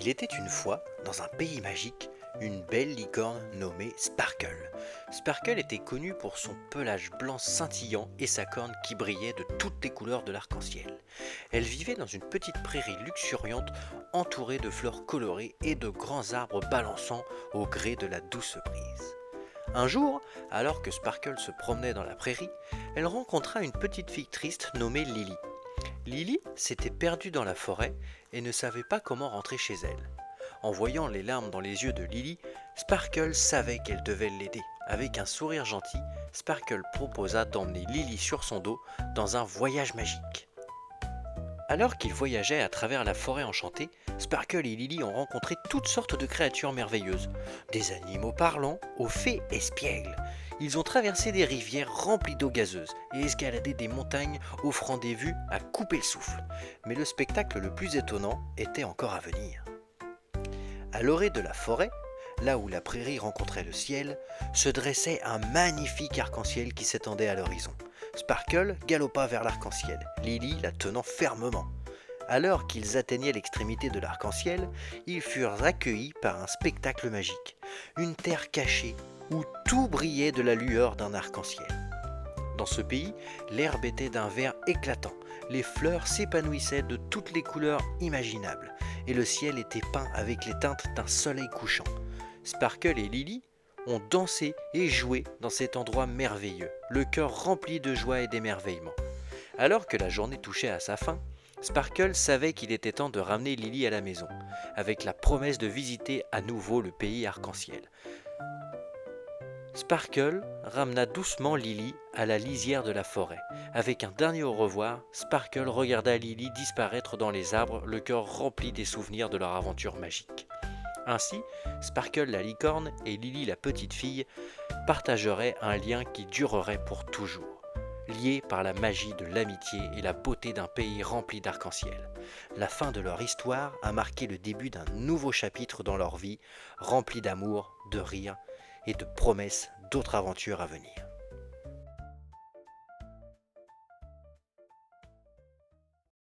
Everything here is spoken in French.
Il était une fois, dans un pays magique, une belle licorne nommée Sparkle. Sparkle était connue pour son pelage blanc scintillant et sa corne qui brillait de toutes les couleurs de l'arc-en-ciel. Elle vivait dans une petite prairie luxuriante entourée de fleurs colorées et de grands arbres balançant au gré de la douce brise. Un jour, alors que Sparkle se promenait dans la prairie, elle rencontra une petite fille triste nommée Lily. Lily s'était perdue dans la forêt et ne savait pas comment rentrer chez elle. En voyant les larmes dans les yeux de Lily, Sparkle savait qu'elle devait l'aider. Avec un sourire gentil, Sparkle proposa d'emmener Lily sur son dos dans un voyage magique. Alors qu'ils voyageaient à travers la forêt enchantée, Sparkle et Lily ont rencontré toutes sortes de créatures merveilleuses, des animaux parlants aux fées espiègles. Ils ont traversé des rivières remplies d'eau gazeuse et escaladé des montagnes offrant des vues à couper le souffle. Mais le spectacle le plus étonnant était encore à venir. À l'orée de la forêt, là où la prairie rencontrait le ciel, se dressait un magnifique arc-en-ciel qui s'étendait à l'horizon. Sparkle galopa vers l'arc-en-ciel, Lily la tenant fermement. Alors qu'ils atteignaient l'extrémité de l'arc-en-ciel, ils furent accueillis par un spectacle magique, une terre cachée où tout brillait de la lueur d'un arc-en-ciel. Dans ce pays, l'herbe était d'un vert éclatant, les fleurs s'épanouissaient de toutes les couleurs imaginables, et le ciel était peint avec les teintes d'un soleil couchant. Sparkle et Lily ont dansé et joué dans cet endroit merveilleux, le cœur rempli de joie et d'émerveillement. Alors que la journée touchait à sa fin, Sparkle savait qu'il était temps de ramener Lily à la maison, avec la promesse de visiter à nouveau le pays arc-en-ciel. Sparkle ramena doucement Lily à la lisière de la forêt. Avec un dernier au revoir, Sparkle regarda Lily disparaître dans les arbres, le cœur rempli des souvenirs de leur aventure magique. Ainsi, Sparkle la licorne et Lily la petite fille partageraient un lien qui durerait pour toujours, liés par la magie de l'amitié et la beauté d'un pays rempli d'arc-en-ciel. La fin de leur histoire a marqué le début d'un nouveau chapitre dans leur vie, rempli d'amour, de rire et de promesses d'autres aventures à venir.